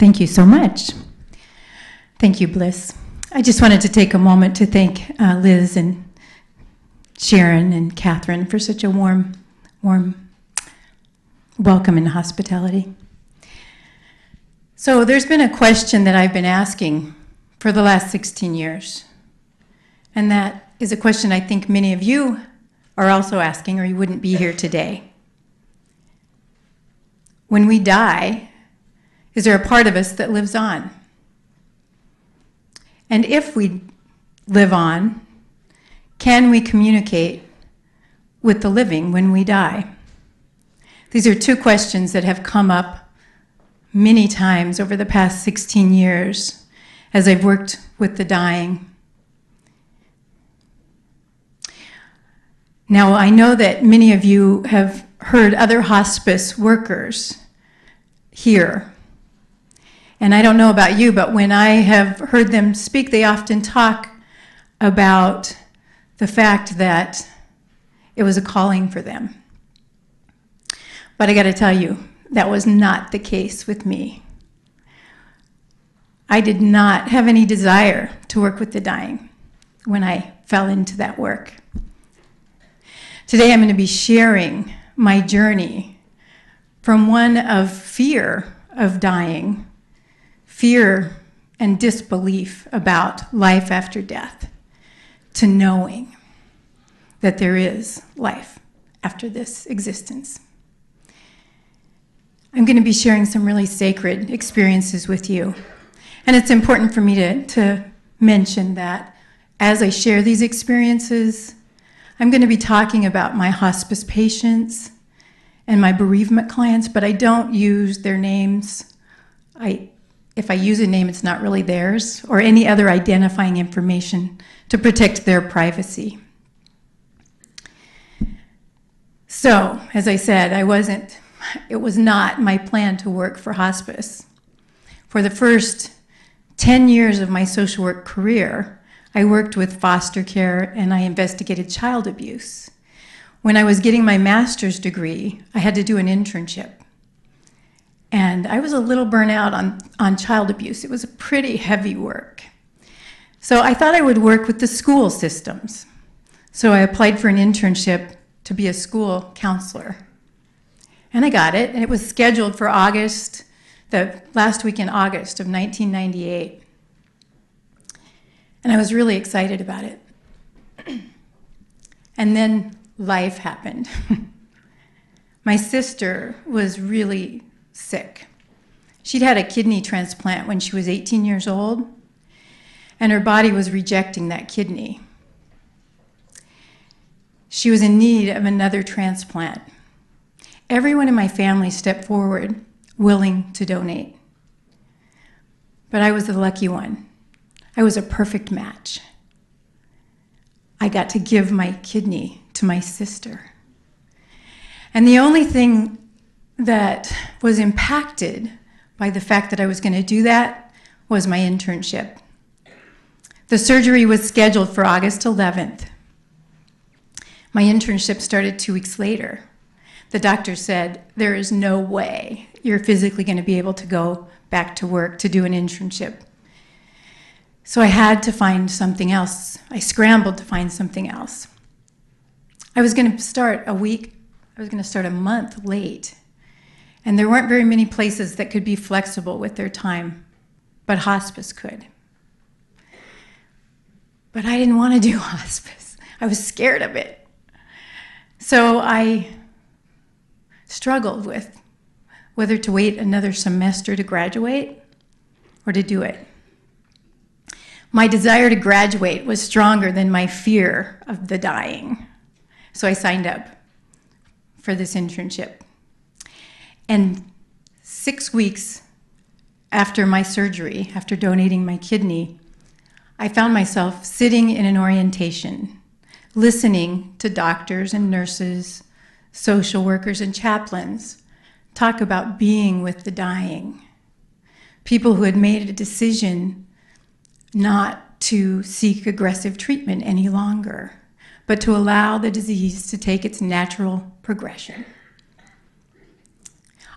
Thank you so much. Thank you, Bliss. I just wanted to take a moment to thank Liz and Sharon and Catherine for such a warm welcome and hospitality. So there's been a question that I've been asking for the last 16 years. And that is a question I think many of you are also asking, or you wouldn't be here today. When we die, is there a part of us that lives on? And if we live on, can we communicate with the living when we die? These are two questions that have come up many times over the past 16 years as I've worked with the dying. Now, I know that many of you have heard other hospice workers here. And I don't know about you, but when I have heard them speak, they often talk about the fact that it was a calling for them. But I got to tell you, that was not the case with me. I did not have any desire to work with the dying when I fell into that work. Today I'm going to be sharing my journey from one of fear of dying, fear and disbelief about life after death, to knowing that there is life after this existence. I'm going to be sharing some really sacred experiences with you. And it's important for me to mention that as I share these experiences, I'm going to be talking about my hospice patients and my bereavement clients, but I don't use their names. If I use a name, it's not really theirs, or any other identifying information to protect their privacy. So, as I said, it was not my plan to work for hospice. For the first 10 years of my social work career, I worked with foster care and I investigated child abuse. When I was getting my master's degree, I had to do an internship. And I was a little burnt out on child abuse. It was a pretty heavy work. So I thought I would work with the school systems. So I applied for an internship to be a school counselor. And I got it, and it was scheduled for August, the last week in August of 1998. And I was really excited about it. And then life happened. My sister was really sick. She'd had a kidney transplant when she was 18 years old, and her body was rejecting that kidney. She was in need of another transplant. Everyone in my family stepped forward, willing to donate. But I was the lucky one. I was a perfect match. I got to give my kidney to my sister. And the only thing that was impacted by the fact that I was going to do that was my internship. The surgery was scheduled for August 11th. My internship started 2 weeks later. The doctor said, there is no way you're physically going to be able to go back to work to do an internship. So I had to find something else. I scrambled to find something else. I was going to start a month late. And there weren't very many places that could be flexible with their time, but hospice could. But I didn't want to do hospice. I was scared of it. So I struggled with whether to wait another semester to graduate or to do it. My desire to graduate was stronger than my fear of the dying. So I signed up for this internship. And 6 weeks after my surgery, after donating my kidney, I found myself sitting in an orientation, listening to doctors and nurses, social workers and chaplains talk about being with the dying. People who had made a decision not to seek aggressive treatment any longer, but to allow the disease to take its natural progression.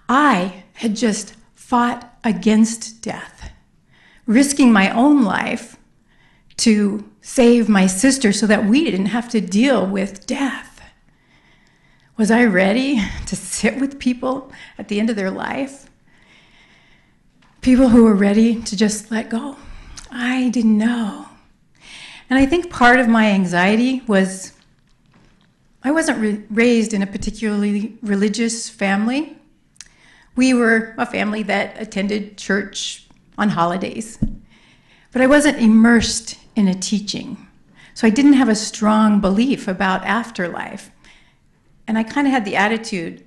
I had just fought against death, risking my own life to save my sister so that we didn't have to deal with death. Was I ready to sit with people at the end of their life? People who were ready to just let go. I didn't know. And I think part of my anxiety was I wasn't raised in a particularly religious family. We were a family that attended church on holidays, but I wasn't immersed in a teaching. So I didn't have a strong belief about afterlife. And I kind of had the attitude,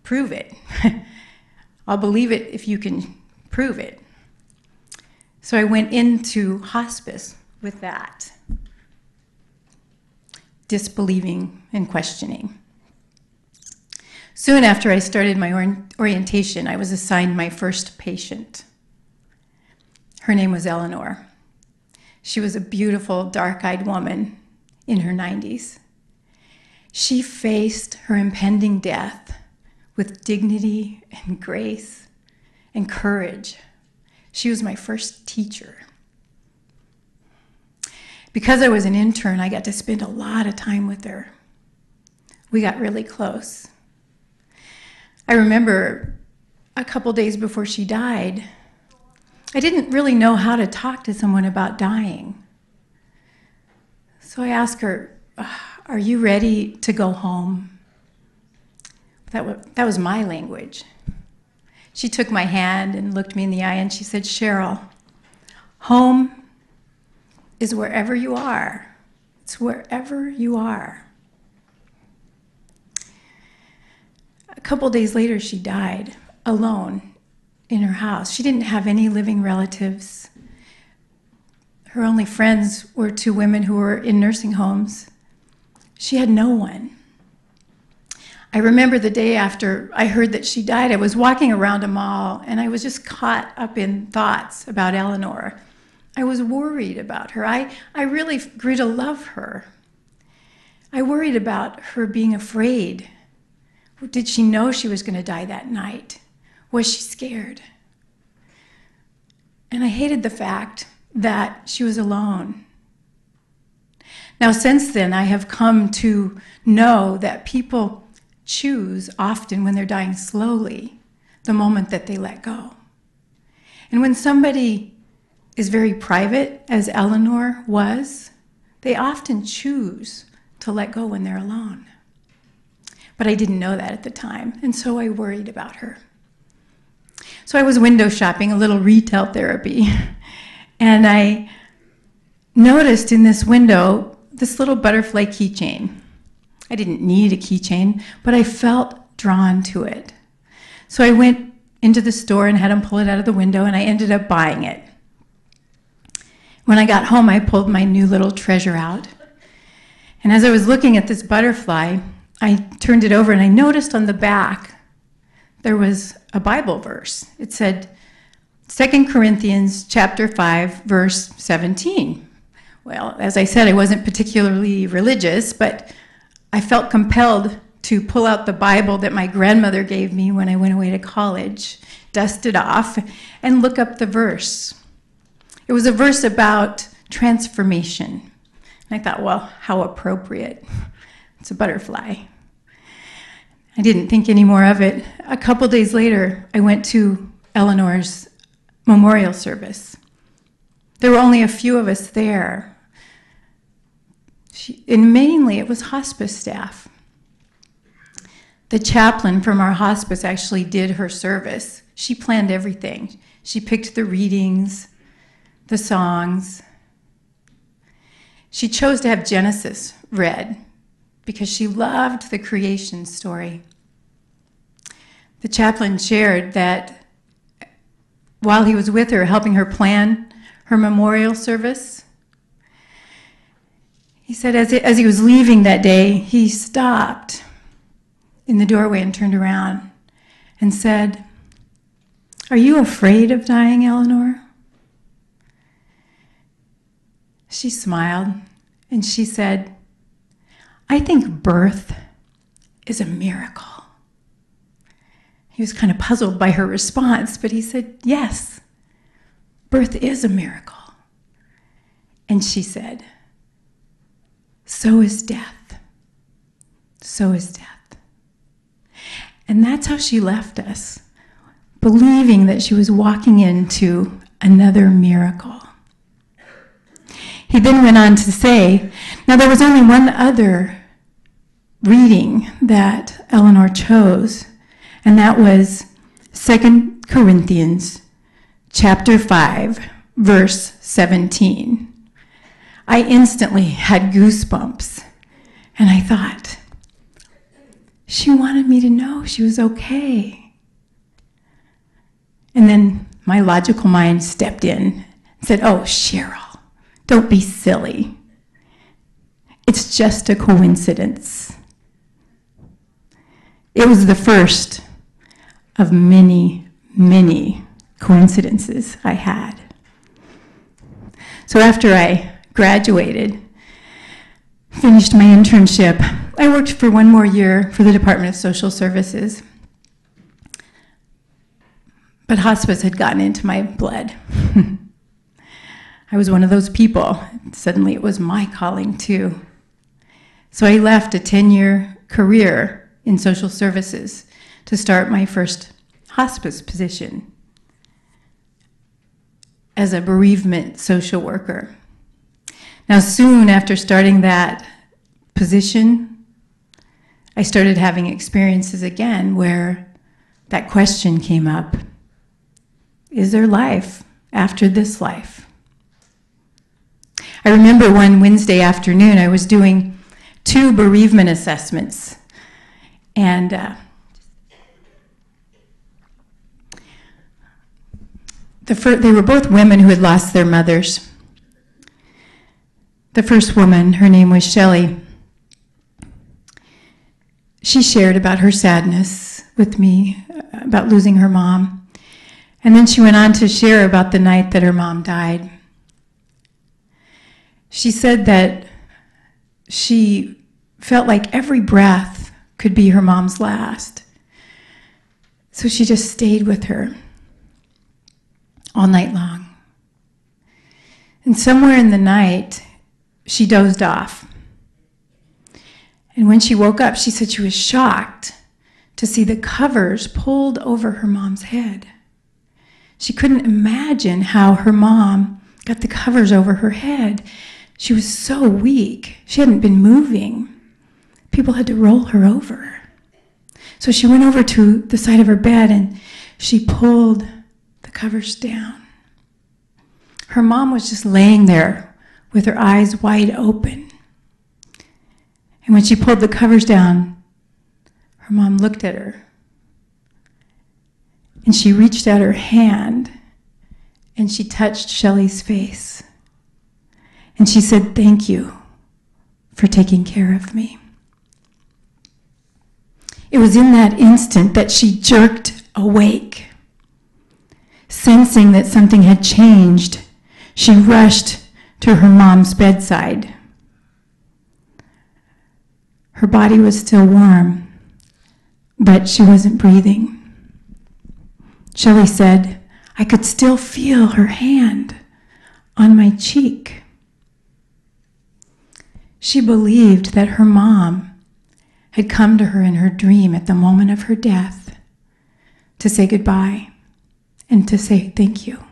prove it. I'll believe it if you can prove it. So I went into hospice with that, disbelieving and questioning. Soon after I started my orientation, I was assigned my first patient. Her name was Eleanor. She was a beautiful, dark-eyed woman in her 90s. She faced her impending death with dignity and grace and courage. She was my first teacher. Because I was an intern, I got to spend a lot of time with her. We got really close. I remember a couple days before she died, I didn't really know how to talk to someone about dying. So I asked her, are you ready to go home? That was my language. She took my hand and looked me in the eye and she said, Cheryl, home is wherever you are. It's wherever you are. A couple days later, she died alone in her house. She didn't have any living relatives. Her only friends were two women who were in nursing homes. She had no one. I remember the day after I heard that she died, I was walking around a mall and I was just caught up in thoughts about Eleanor. I was worried about her. I really grew to love her. I worried about her being afraid. Did she know she was going to die that night? Was she scared? And I hated the fact that she was alone. Now, since then, I have come to know that people choose often when they're dying slowly the moment that they let go. And when somebody is very private, as Eleanor was, they often choose to let go when they're alone. But I didn't know that at the time, and so I worried about her. So I was window shopping, a little retail therapy, and I noticed in this window this little butterfly keychain. I didn't need a keychain, but I felt drawn to it. So I went into the store and had him pull it out of the window, and I ended up buying it. When I got home, I pulled my new little treasure out. And as I was looking at this butterfly, I turned it over and I noticed on the back there was a Bible verse. It said 2 Corinthians chapter 5, verse 17. Well, as I said, I wasn't particularly religious, but I felt compelled to pull out the Bible that my grandmother gave me when I went away to college, dust it off, and look up the verse. It was a verse about transformation. And I thought, well, how appropriate. It's a butterfly. I didn't think any more of it. A couple days later, I went to Eleanor's memorial service. There were only a few of us there. And mainly it was hospice staff. The chaplain from our hospice actually did her service. She planned everything. She picked the readings, the songs. She chose to have Genesis read because she loved the creation story. The chaplain shared that while he was with her, helping her plan her memorial service, he said as he was leaving that day, he stopped in the doorway and turned around and said, "Are you afraid of dying, Eleanor?" She smiled and she said, "I think birth is a miracle." He was kind of puzzled by her response, but he said, yes, birth is a miracle. And she said, so is death. So is death. And that's how she left us, believing that she was walking into another miracle. He then went on to say, now there was only one other reading that Eleanor chose, and that was 2 Corinthians chapter 5, verse 17. I instantly had goosebumps, and I thought, she wanted me to know she was okay. And then my logical mind stepped in and said, oh, Cheryl, don't be silly. It's just a coincidence. It was the first of many, many coincidences I had. So after I graduated, finished my internship, I worked for one more year for the Department of Social Services. But hospice had gotten into my blood. I was one of those people. Suddenly it was my calling too. So I left a 10-year career in social services to start my first hospice position as a bereavement social worker. Now, soon after starting that position, I started having experiences again where that question came up. Is there life after this life? I remember one Wednesday afternoon, I was doing 2 bereavement assessments. And they were both women who had lost their mothers. The first woman, her name was Shelley. She shared about her sadness with me, about losing her mom. And then she went on to share about the night that her mom died. She said that she felt like every breath could be her mom's last. So she just stayed with her all night long. And somewhere in the night, she dozed off. And when she woke up, she said she was shocked to see the covers pulled over her mom's head. She couldn't imagine how her mom got the covers over her head. She was so weak. She hadn't been moving. People had to roll her over. So she went over to the side of her bed and she pulled the covers down. Her mom was just laying there with her eyes wide open. And when she pulled the covers down, her mom looked at her. And she reached out her hand and she touched Shelley's face. And she said, thank you for taking care of me. It was in that instant that she jerked awake. Sensing that something had changed, she rushed to her mom's bedside. Her body was still warm, but she wasn't breathing. Shelley said, I could still feel her hand on my cheek. She believed that her mom had come to her in her dream at the moment of her death to say goodbye and to say thank you.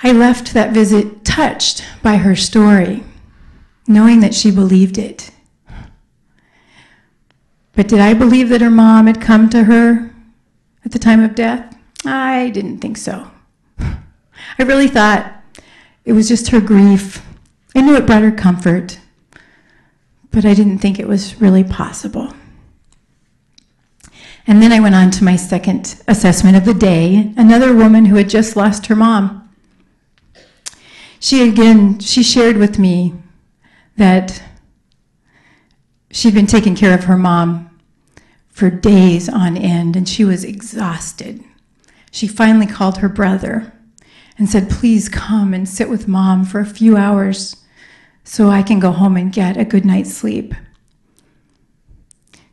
I left that visit touched by her story, knowing that she believed it. But did I believe that her mom had come to her at the time of death? I didn't think so. I really thought it was just her grief. I knew it brought her comfort, but I didn't think it was really possible. And then I went on to my second assessment of the day, another woman who had just lost her mom. She shared with me that she'd been taking care of her mom for days on end, and she was exhausted. She finally called her brother and said, please come and sit with Mom for a few hours so I can go home and get a good night's sleep.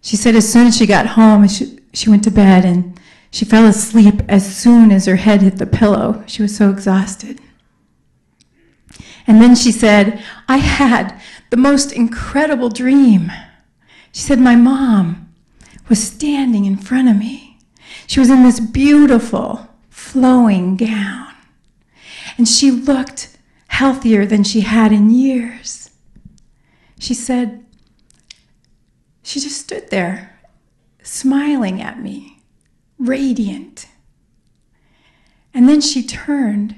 She said as soon as she got home, she went to bed and she fell asleep as soon as her head hit the pillow. She was so exhausted. And then she said, I had the most incredible dream. She said, my mom was standing in front of me. She was in this beautiful, flowing gown. And she looked healthier than she had in years. She said, she just stood there, smiling at me, radiant. And then she turned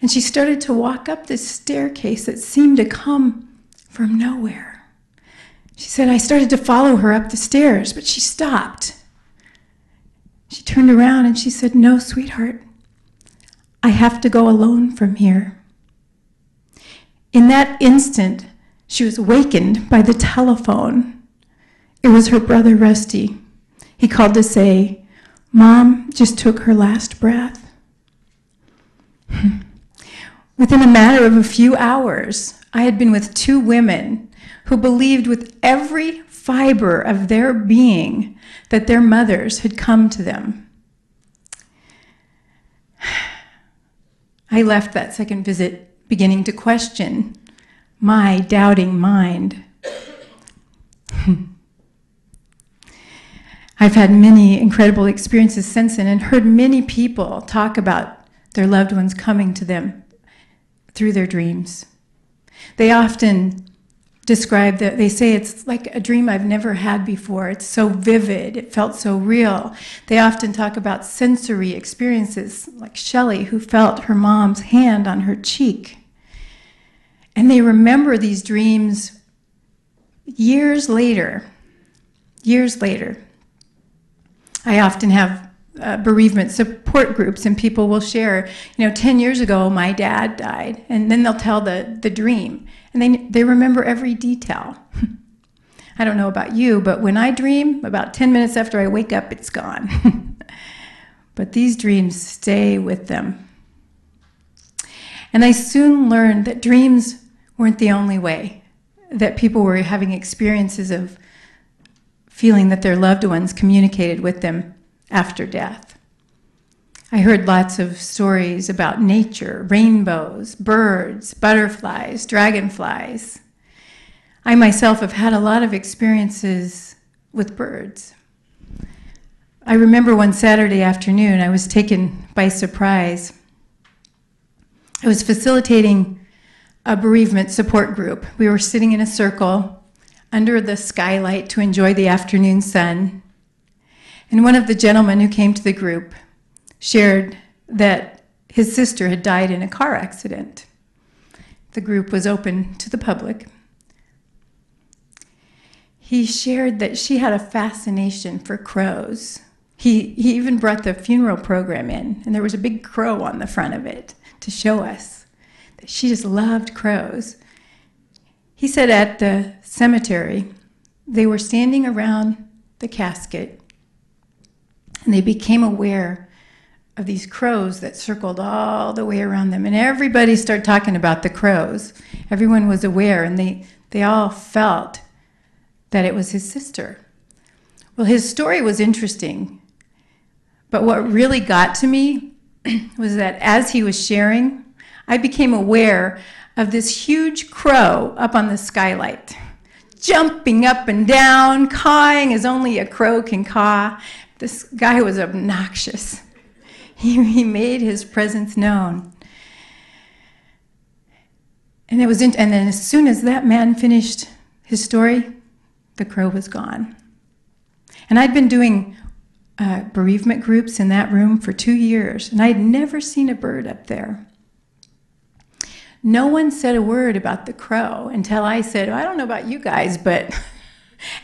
and she started to walk up this staircase that seemed to come from nowhere. She said, I started to follow her up the stairs, but she stopped. She turned around and she said, no, sweetheart, I have to go alone from here. In that instant, she was wakened by the telephone. It was her brother, Rusty. He called to say, Mom just took her last breath. Within a matter of a few hours, I had been with two women who believed with every fiber of their being that their mothers had come to them. I left that second visit beginning to question my doubting mind. I've had many incredible experiences since then and heard many people talk about their loved ones coming to them through their dreams. They often describe that, they say it's like a dream I've never had before. It's so vivid, it felt so real. They often talk about sensory experiences, like Shelley, who felt her mom's hand on her cheek. And they remember these dreams years later. I often have bereavement support groups, and people will share, 10 years ago my dad died, and then they'll tell the dream, and they remember every detail. I don't know about you, but when I dream, about 10 minutes after I wake up, it's gone. But these dreams stay with them. And I soon learned that dreams weren't the only way that people were having experiences of feeling that their loved ones communicated with them after death. I heard lots of stories about nature, rainbows, birds, butterflies, dragonflies. I myself have had a lot of experiences with birds. I remember one Saturday afternoon, I was taken by surprise. I was facilitating a bereavement support group. We were sitting in a circle under the skylight to enjoy the afternoon sun. And one of the gentlemen who came to the group shared that his sister had died in a car accident. The group was open to the public. He shared that she had a fascination for crows. He even brought the funeral program in, and there was a big crow on the front of it to show us that she just loved crows. He said at the cemetery, they were standing around the casket, and they became aware of these crows that circled all the way around them. And everybody started talking about the crows. Everyone was aware, and they all felt that it was his sister. Well, his story was interesting, but what really got to me was that as he was sharing, I became aware of this huge crow up on the skylight, jumping up and down, cawing as only a crow can caw. This guy was obnoxious. He made his presence known. And then as soon as that man finished his story, the crow was gone. And I'd been doing bereavement groups in that room for 2 years, and I'd never seen a bird up there. No one said a word about the crow until I said, I don't know about you guys, but...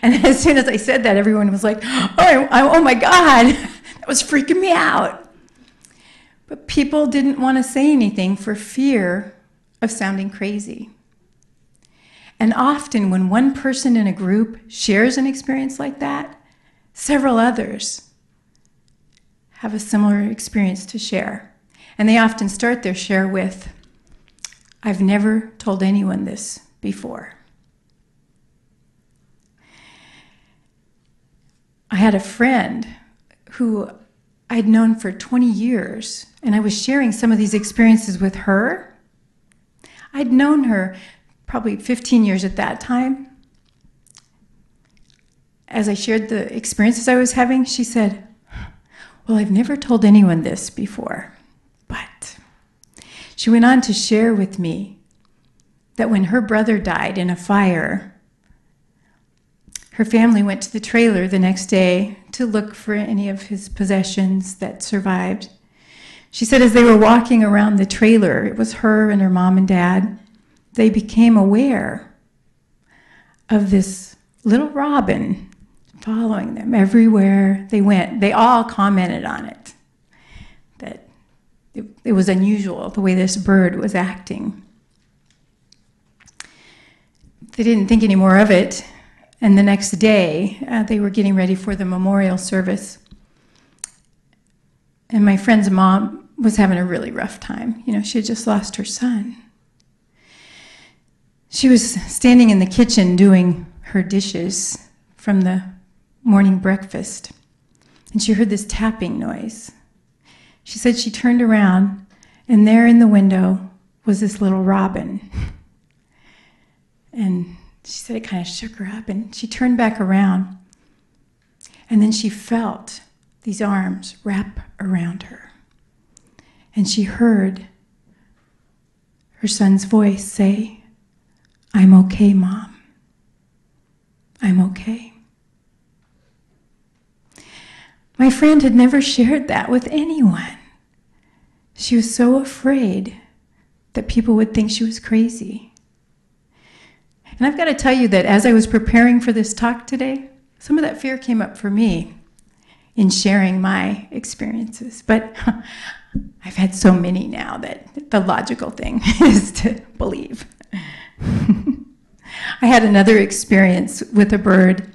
And as soon as I said that, everyone was like, oh my God, that was freaking me out. But people didn't want to say anything for fear of sounding crazy. And often when one person in a group shares an experience like that, several others have a similar experience to share. And they often start their share with, I've never told anyone this before. I had a friend who I'd known for 20 years, and I was sharing some of these experiences with her. I'd known her probably 15 years at that time. As I shared the experiences I was having, she said, "Well, I've never told anyone this before." But she went on to share with me that when her brother died in a fire, her family went to the trailer the next day to look for any of his possessions that survived. She said as they were walking around the trailer, it was her and her mom and dad, they became aware of this little robin following them everywhere they went. They all commented on it, that it was unusual the way this bird was acting. They didn't think any more of it, and the next day they were getting ready for the memorial service. And my friend's mom was having a really rough time. You know, she had just lost her son. She was standing in the kitchen doing her dishes from the morning breakfast, and she heard this tapping noise. She said she turned around, and there in the window was this little robin. And she said it kind of shook her up, and she turned back around, and then she felt these arms wrap around her. And she heard her son's voice say, "I'm okay, Mom. I'm okay." My friend had never shared that with anyone. She was so afraid that people would think she was crazy. And I've got to tell you that as I was preparing for this talk today, some of that fear came up for me in sharing my experiences. But I've had so many now that the logical thing is to believe. I had another experience with a bird.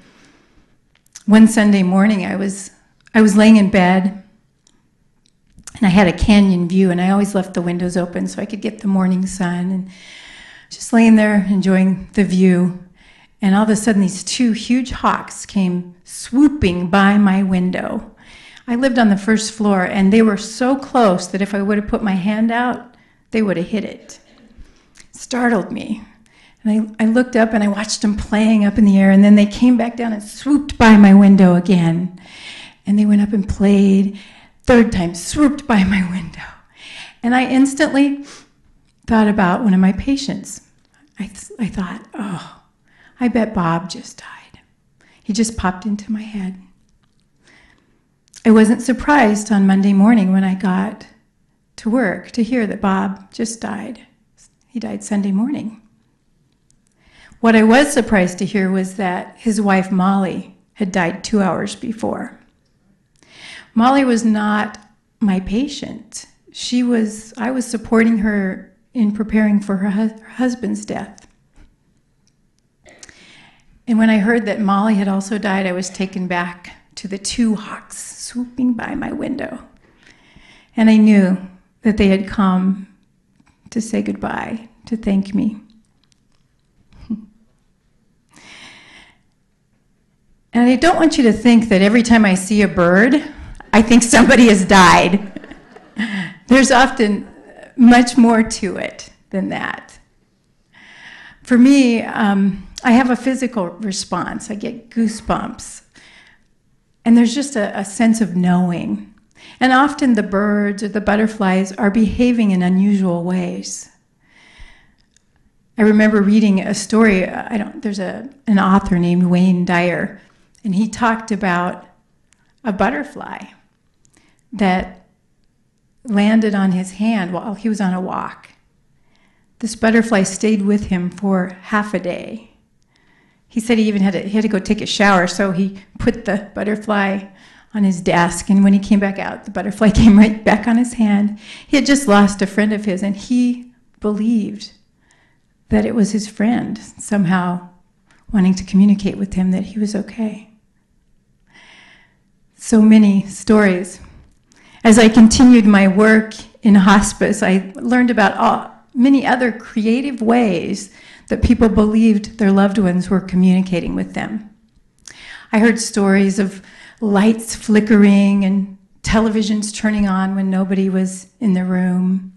One Sunday morning, I was laying in bed, and I had a canyon view, and I always left the windows open so I could get the morning sun, and just laying there enjoying the view. And all of a sudden, these two huge hawks came swooping by my window. I lived on the first floor, and they were so close that if I would have put my hand out, they would have hit it. It startled me. And I looked up, and I watched them playing up in the air, and then they came back down and swooped by my window again. And they went up and played. Third time, swooped by my window. And I instantly thought about one of my patients. I thought, oh, I bet Bob just died. He just popped into my head. I wasn't surprised on Monday morning when I got to work to hear that Bob just died. He died Sunday morning. What I was surprised to hear was that his wife, Molly, had died 2 hours before. Molly was not my patient. I was supporting her in preparing for her husband's death. And when I heard that Molly had also died, I was taken back to the two hawks swooping by my window. And I knew that they had come to say goodbye, to thank me. And I don't want you to think that every time I see a bird, I think somebody has died. There's often much more to it than that. For me, I have a physical response. I get goosebumps. And there's just a sense of knowing. And often the birds or the butterflies are behaving in unusual ways. I remember reading a story, there's an author named Wayne Dyer, and he talked about a butterfly that landed on his hand while he was on a walk. This butterfly stayed with him for half a day. He said he even had to go take a shower, so he put the butterfly on his desk, and when he came back out, the butterfly came right back on his hand. He had just lost a friend of his, and he believed that it was his friend somehow wanting to communicate with him that he was okay. So many stories. As I continued my work in hospice, I learned about many other creative ways that people believed their loved ones were communicating with them. I heard stories of lights flickering and televisions turning on when nobody was in the room.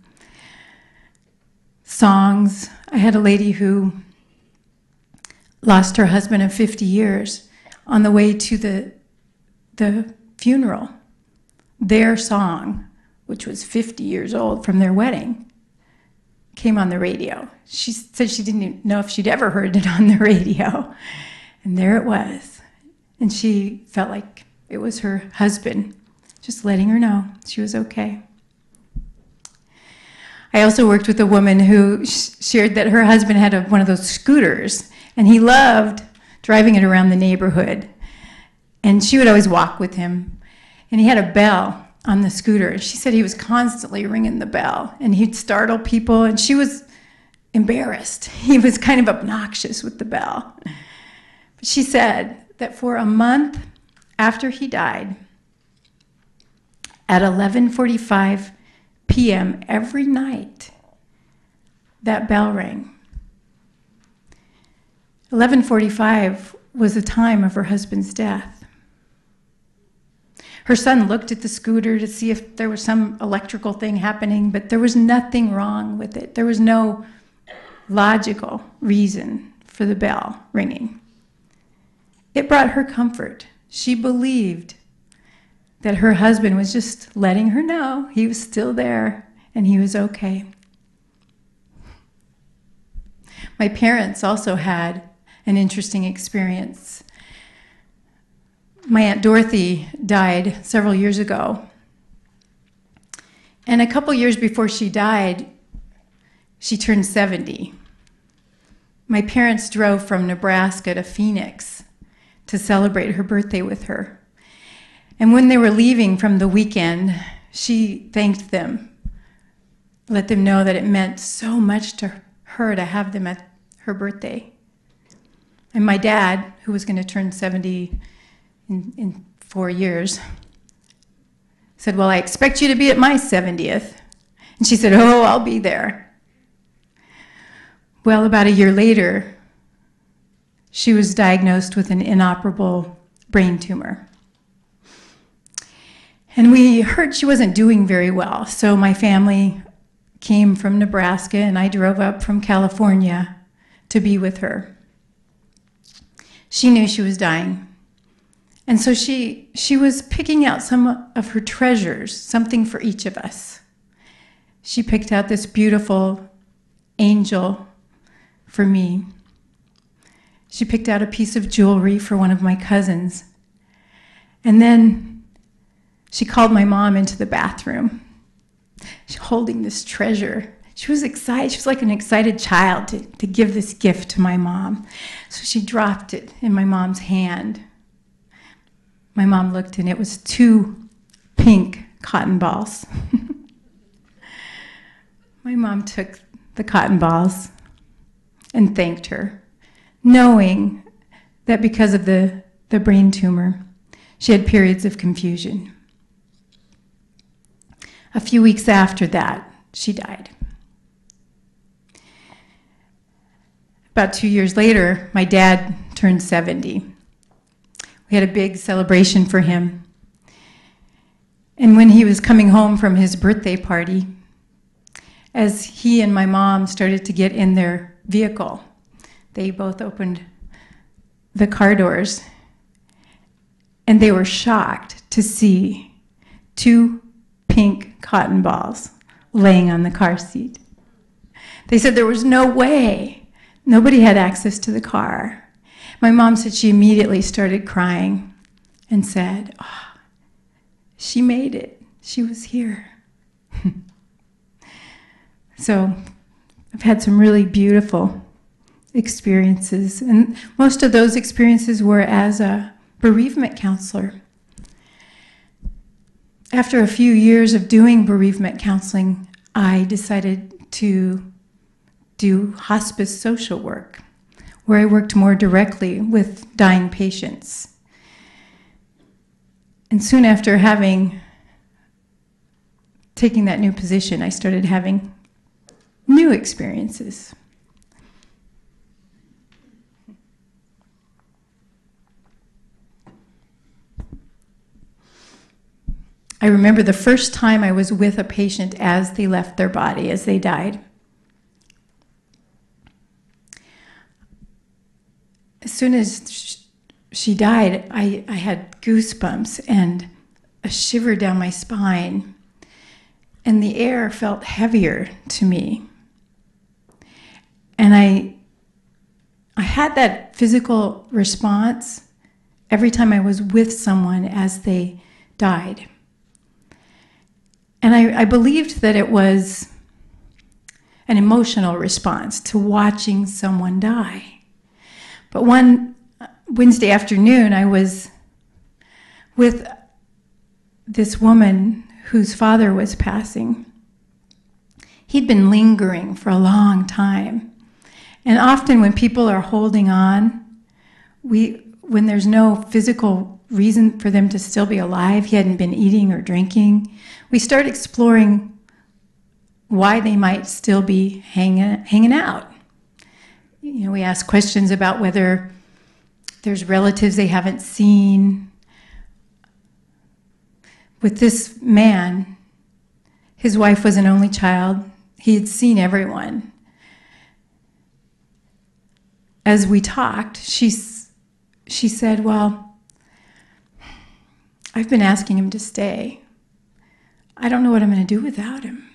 Songs. I had a lady who lost her husband of 50 years on the way to the funeral. Their song, which was 50 years old from their wedding, came on the radio. She said she didn't even know if she'd ever heard it on the radio. And there it was. And she felt like it was her husband, just letting her know she was okay. I also worked with a woman who shared that her husband had one of those scooters, and he loved driving it around the neighborhood. And she would always walk with him. And he had a bell on the scooter. She said he was constantly ringing the bell, and he'd startle people, and she was embarrassed. He was kind of obnoxious with the bell. But she said that for a month after he died, at 11:45 p.m. every night, that bell rang. 11:45 was the time of her husband's death. Her son looked at the scooter to see if there was some electrical thing happening, but there was nothing wrong with it. There was no logical reason for the bell ringing. It brought her comfort. She believed that her husband was just letting her know he was still there and he was okay. My parents also had an interesting experience. My Aunt Dorothy died several years ago. And a couple years before she died, she turned 70. My parents drove from Nebraska to Phoenix to celebrate her birthday with her. And when they were leaving from the weekend, she thanked them, let them know that it meant so much to her to have them at her birthday. And my dad, who was going to turn 70 in 4 years, said, well, I expect you to be at my 70th. And she said, oh, I'll be there. Well, about a year later, she was diagnosed with an inoperable brain tumor. And we heard she wasn't doing very well, so my family came from Nebraska, and I drove up from California to be with her. She knew she was dying. And so she was picking out some of her treasures, something for each of us. She picked out this beautiful angel for me. She picked out a piece of jewelry for one of my cousins. And then she called my mom into the bathroom, holding this treasure. She was excited. She was like an excited child to give this gift to my mom. So she dropped it in my mom's hand. My mom looked, and it was 2 pink cotton balls. My mom took the cotton balls and thanked her, knowing that because of the brain tumor, she had periods of confusion. A few weeks after that, she died. About 2 years later, my dad turned 70. We had a big celebration for him. And when he was coming home from his birthday party, as he and my mom started to get in their vehicle, they both opened the car doors, and they were shocked to see 2 pink cotton balls laying on the car seat. They said there was no way. Nobody had access to the car. My mom said she immediately started crying and said, oh, she made it. She was here. So I've had some really beautiful experiences, and most of those experiences were as a bereavement counselor. After a few years of doing bereavement counseling, I decided to do hospice social work, where I worked more directly with dying patients. And soon after taking that new position, I started having new experiences. I remember the first time I was with a patient as they left their body, as they died. As soon as she died, I had goosebumps and a shiver down my spine, and the air felt heavier to me. And I had that physical response every time I was with someone as they died. And I believed that it was an emotional response to watching someone die. But one Wednesday afternoon, I was with this woman whose father was passing. He'd been lingering for a long time. And often when people are holding on, when there's no physical reason for them to still be alive, he hadn't been eating or drinking, we start exploring why they might still be hanging out. You know, we ask questions about whether there's relatives they haven't seen. With this man, his wife was an only child. He had seen everyone. As we talked, she said, well, I've been asking him to stay. I don't know what I'm going to do without him.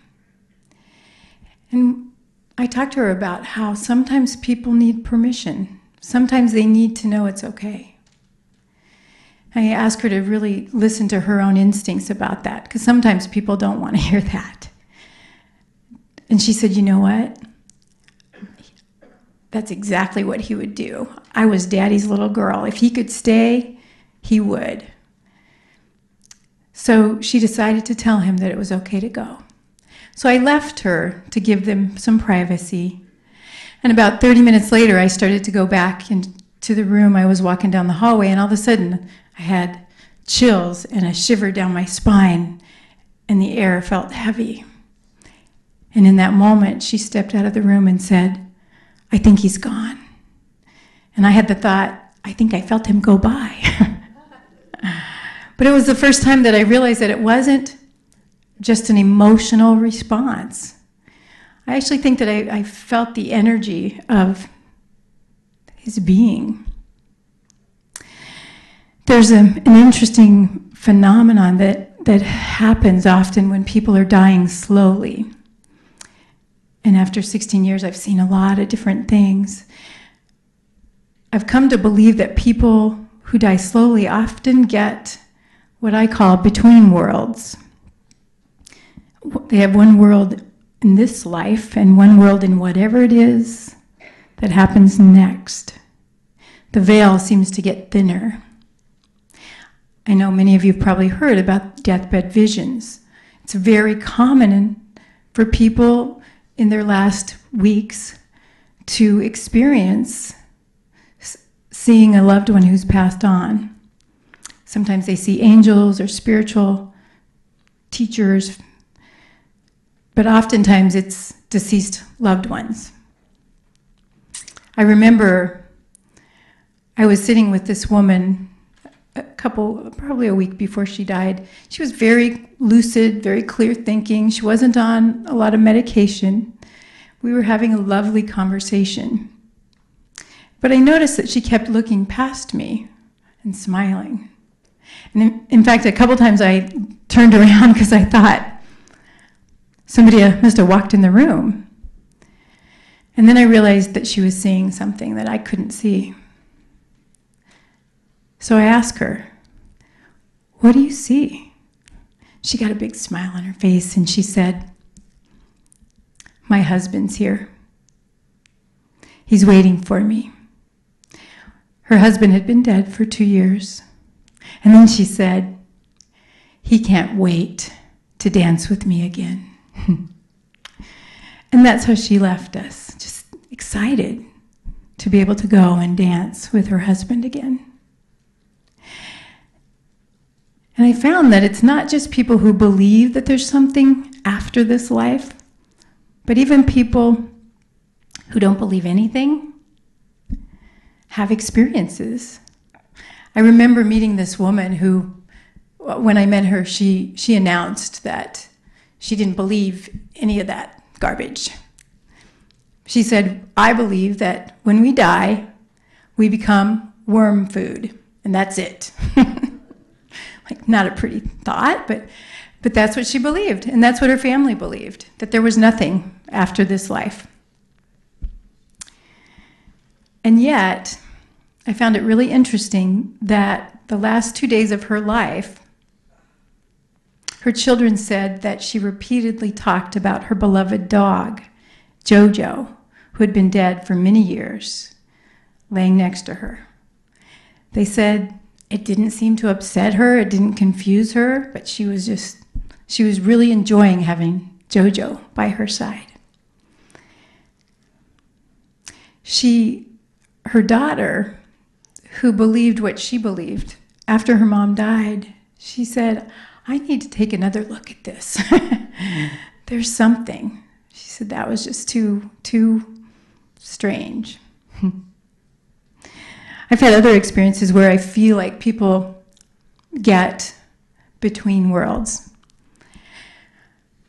And I talked to her about how sometimes people need permission. Sometimes they need to know it's okay. I asked her to really listen to her own instincts about that, because sometimes people don't want to hear that. And she said, you know what? That's exactly what he would do. I was Daddy's little girl. If he could stay, he would. So she decided to tell him that it was okay to go. So I left her to give them some privacy. And about 30 minutes later, I started to go back into the room. I was walking down the hallway, and all of a sudden, I had chills and a shiver down my spine, and the air felt heavy. And in that moment, she stepped out of the room and said, I think he's gone. And I had the thought, I think I felt him go by. But it was the first time that I realized that it wasn't just an emotional response. I actually think that I felt the energy of his being. There's an interesting phenomenon that happens often when people are dying slowly. And after 16 years, I've seen a lot of different things. I've come to believe that people who die slowly often get what I call between worlds. They have one world in this life and one world in whatever it is that happens next. The veil seems to get thinner. I know many of you have probably heard about deathbed visions. It's very common for people in their last weeks to experience seeing a loved one who's passed on. Sometimes they see angels or spiritual teachers, but oftentimes it's deceased loved ones. I remember I was sitting with this woman probably a week before she died. She was very lucid, very clear thinking. She wasn't on a lot of medication. We were having a lovely conversation. But I noticed that she kept looking past me and smiling. And in fact, a couple times I turned around because I thought somebody must have walked in the room. And then I realized that she was seeing something that I couldn't see. So I asked her, what do you see? She got a big smile on her face and she said, my husband's here. He's waiting for me. Her husband had been dead for 2 years. And then she said, he can't wait to dance with me again. And that's how she left us, just excited to be able to go and dance with her husband again. And I found that it's not just people who believe that there's something after this life, but even people who don't believe anything have experiences. I remember meeting this woman who when I met her, she announced that she didn't believe any of that garbage. She said, I believe that when we die, we become worm food, and that's it. Like, not a pretty thought, but that's what she believed, and that's what her family believed, that there was nothing after this life. And yet, I found it really interesting that the last 2 days of her life, her children said that she repeatedly talked about her beloved dog, Jojo, who had been dead for many years, laying next to her. They said it didn't seem to upset her, it didn't confuse her, but she was really enjoying having Jojo by her side. Her daughter, who believed what she believed, after her mom died, she said, I need to take another look at this. There's something. She said that was just too strange. I've had other experiences where I feel like people get between worlds.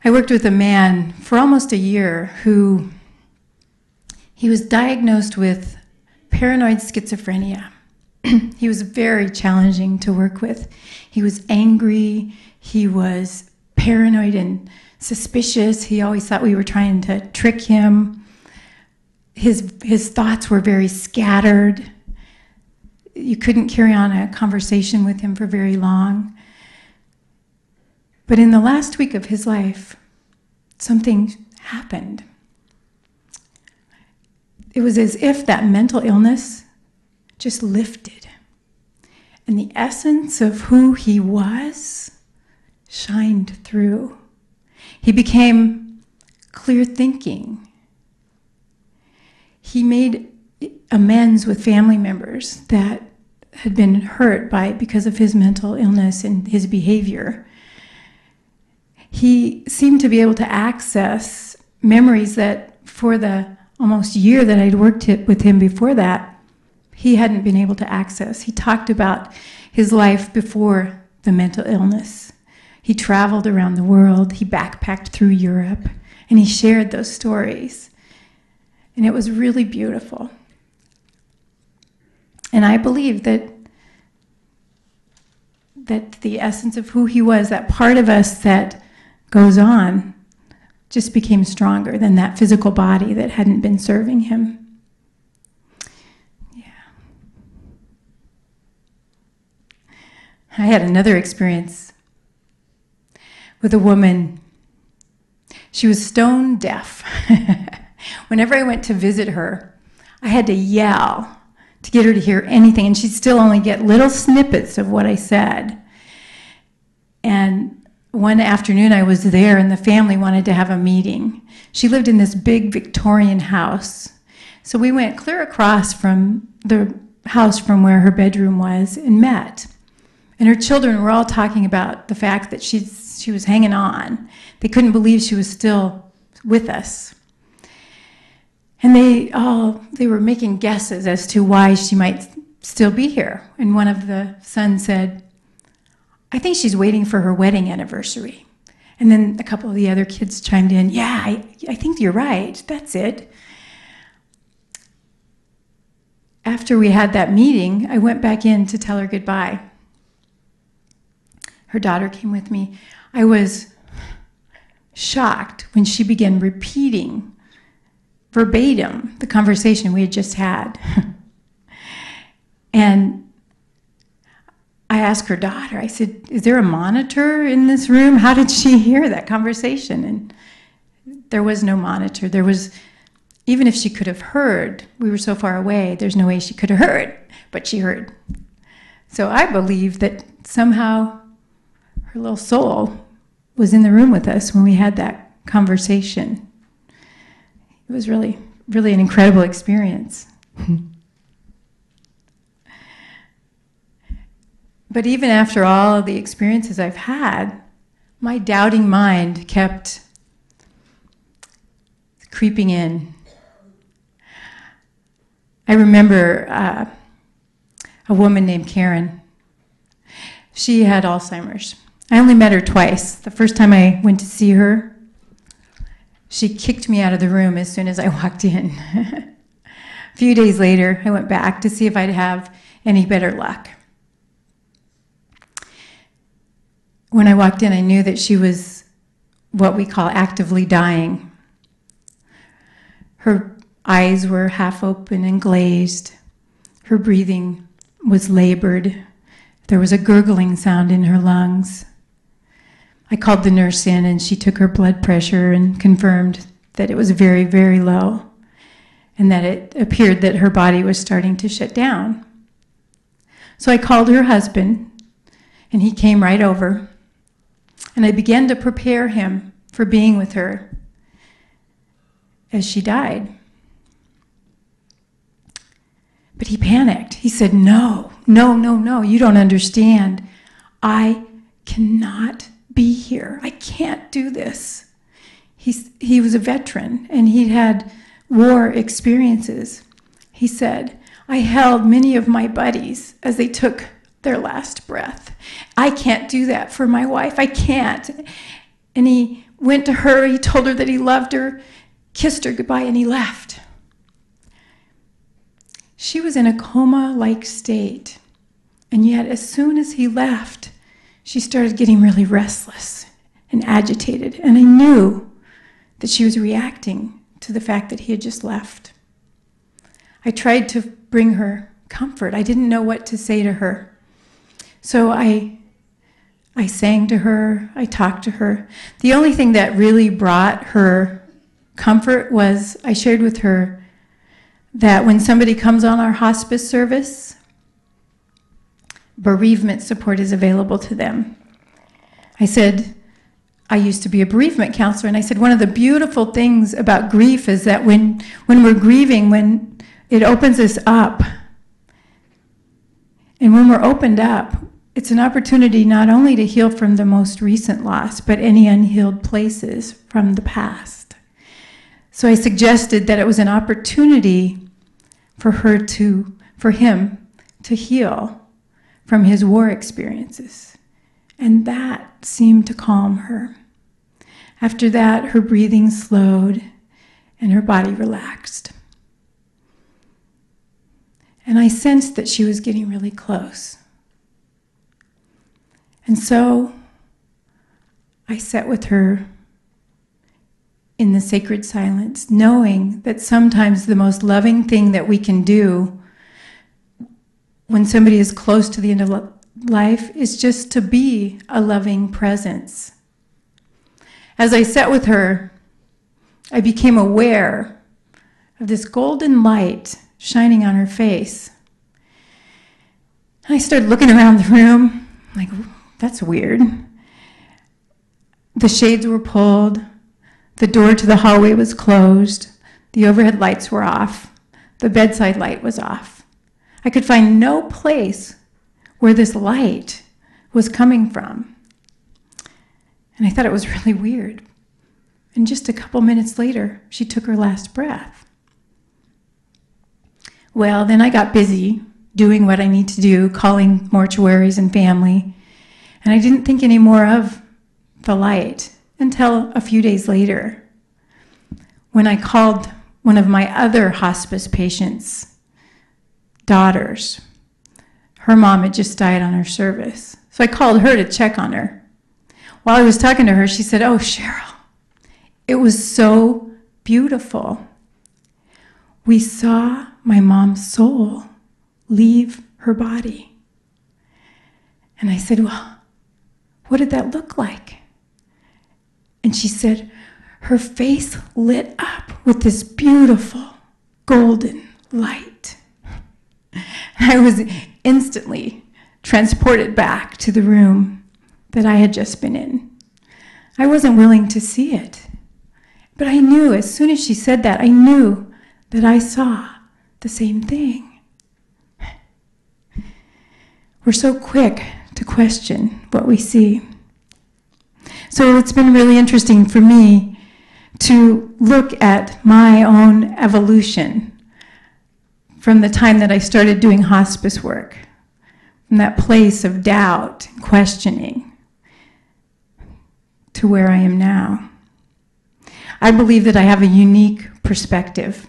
I worked with a man for almost a year who he was diagnosed with paranoid schizophrenia. He was very challenging to work with. He was angry, he was paranoid and suspicious. He always thought we were trying to trick him. His thoughts were very scattered. You couldn't carry on a conversation with him for very long. But in the last week of his life, something happened. It was as if that mental illness just lifted. And the essence of who he was shined through. He became clear thinking. He made amends with family members that had been hurt because of his mental illness and his behavior. He seemed to be able to access memories that for the almost year that I'd worked with him before that, he hadn't been able to access. He talked about his life before the mental illness. He traveled around the world, he backpacked through Europe, and he shared those stories. And it was really beautiful. And I believe that the essence of who he was, that part of us that goes on, just became stronger than that physical body that hadn't been serving him. Yeah. I had another experience with a woman. She was stone deaf. Whenever I went to visit her, I had to yell to get her to hear anything, and she'd still only get little snippets of what I said. And one afternoon I was there and the family wanted to have a meeting. She lived in this big Victorian house. So we went clear across from the house from where her bedroom was and met. And her children were all talking about the fact that she was hanging on. They couldn't believe she was still with us. And they were making guesses as to why she might still be here. And one of the sons said, I think she's waiting for her wedding anniversary. And then a couple of the other kids chimed in, yeah, I think you're right, that's it. After we had that meeting, I went back in to tell her goodbye. Her daughter came with me. I was shocked when she began repeating verbatim the conversation we had just had. And I asked her daughter, I said, is there a monitor in this room? How did she hear that conversation? And there was no monitor. There was, even if she could have heard, we were so far away, there's no way she could have heard, but she heard. So I believe that somehow her little soul was in the room with us when we had that conversation. It was really, really an incredible experience. But even after all of the experiences I've had, my doubting mind kept creeping in. I remember a woman named Karen. She had Alzheimer's. I only met her twice. The first time I went to see her, she kicked me out of the room as soon as I walked in. A few days later, I went back to see if I'd have any better luck. When I walked in, I knew that she was what we call actively dying. Her eyes were half open and glazed. Her breathing was labored. There was a gurgling sound in her lungs. I called the nurse in, and she took her blood pressure and confirmed that it was very, very low, and that it appeared that her body was starting to shut down. So I called her husband, and he came right over, and I began to prepare him for being with her as she died. But he panicked. He said, no, you don't understand. I cannot be here. I can't do this. He was a veteran, and he'd had war experiences. He said, I held many of my buddies as they took their last breath. I can't do that for my wife. I can't. And he went to her, he told her that he loved her, kissed her goodbye, and he left. She was in a coma-like state, and yet as soon as he left, she started getting really restless and agitated, and I knew that she was reacting to the fact that he had just left. I tried to bring her comfort. I didn't know what to say to her. So I sang to her, I talked to her. The only thing that really brought her comfort was I shared with her that when somebody comes on our hospice service, bereavement support is available to them. I said, I used to be a bereavement counselor, and I said one of the beautiful things about grief is that when we're grieving, when it opens us up, and when we're opened up, it's an opportunity not only to heal from the most recent loss, but any unhealed places from the past. So I suggested that it was an opportunity for him to heal from his war experiences. And that seemed to calm her. After that, her breathing slowed and her body relaxed. And I sensed that she was getting really close. And so I sat with her in the sacred silence, knowing that sometimes the most loving thing that we can do when somebody is close to the end of life is just to be a loving presence. As I sat with her, I became aware of this golden light shining on her face. And I started looking around the room, like, that's weird. The shades were pulled. The door to the hallway was closed. The overhead lights were off. The bedside light was off. I could find no place where this light was coming from. And I thought it was really weird. And just a couple minutes later, she took her last breath. Well, then I got busy doing what I need to do, calling mortuaries and family. And I didn't think any more of the light until a few days later, when I called one of my other hospice patients' daughters. Her mom had just died on her service. So I called her to check on her. While I was talking to her, she said, "Oh, Cheryl, it was so beautiful. We saw my mom's soul leave her body." And I said, "Well, what did that look like?" And she said, her face lit up with this beautiful golden light. And I was instantly transported back to the room that I had just been in. I wasn't willing to see it, but I knew as soon as she said that, I knew that I saw the same thing. We're so quick to question what we see. So it's been really interesting for me to look at my own evolution from the time that I started doing hospice work, from that place of doubt and questioning to where I am now. I believe that I have a unique perspective.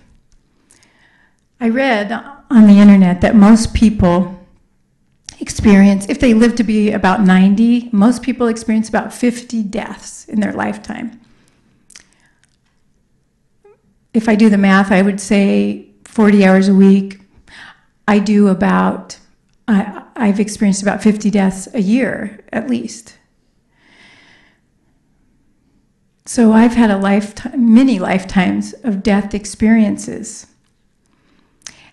I read on the internet that most people experience, if they live to be about 90, most people experience about 50 deaths in their lifetime. If I do the math, I would say 40 hours a week. I've experienced about 50 deaths a year, at least. So I've had many lifetimes of death experiences.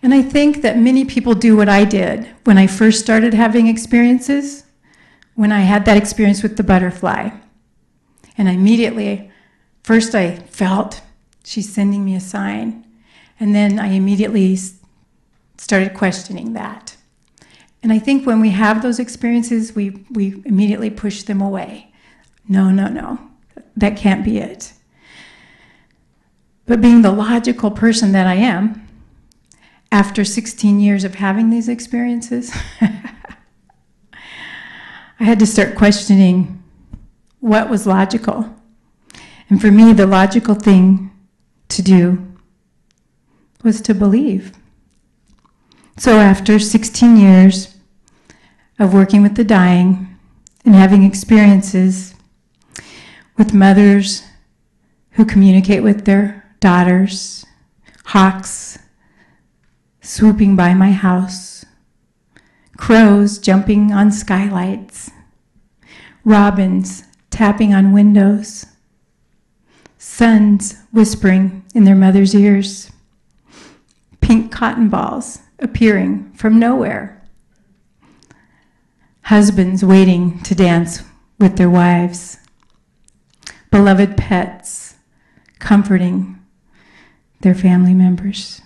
And I think that many people do what I did when I first started having experiences, when I had that experience with the butterfly. And immediately, first I felt she's sending me a sign. And then I immediately started questioning that. And I think when we have those experiences, we immediately push them away. No, that can't be it. But being the logical person that I am, after 16 years of having these experiences, I had to start questioning what was logical. And for me, the logical thing to do was to believe. So after 16 years of working with the dying and having experiences with mothers who communicate with their daughters, hawks swooping by my house, crows jumping on skylights, robins tapping on windows, sons whispering in their mother's ears, pink cotton balls appearing from nowhere, husbands waiting to dance with their wives, beloved pets comforting their family members,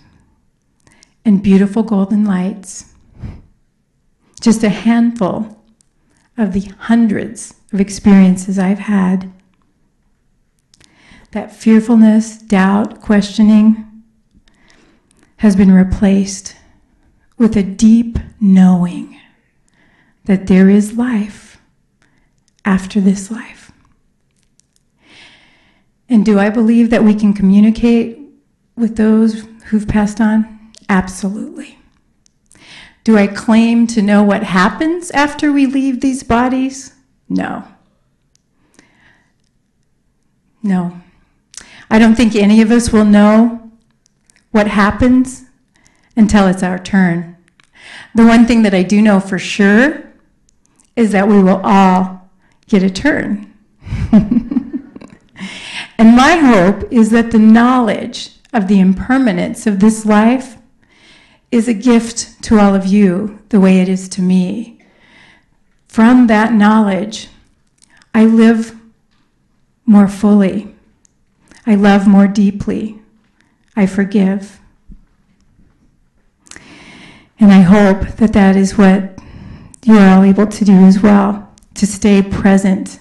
and beautiful golden lights. Just a handful of the hundreds of experiences I've had. That fearfulness, doubt, questioning has been replaced with a deep knowing that there is life after this life. And do I believe that we can communicate with those who've passed on? Absolutely. Do I claim to know what happens after we leave these bodies? No. No. I don't think any of us will know what happens until it's our turn. The one thing that I do know for sure is that we will all get a turn. And my hope is that the knowledge of the impermanence of this life is a gift to all of you, the way it is to me. From that knowledge, I live more fully. I love more deeply. I forgive. And I hope that that is what you are all able to do as well, to stay present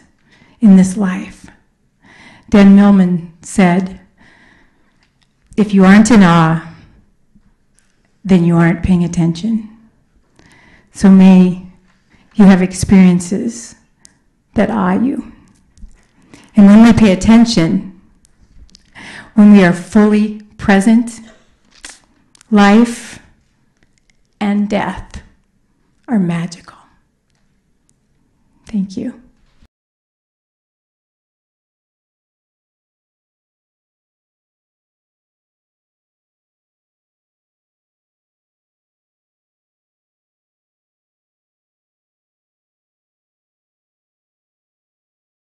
in this life. Dan Millman said, if you aren't in awe, then you aren't paying attention. So may you have experiences that awe you. And when we pay attention, when we are fully present, life and death are magical. Thank you.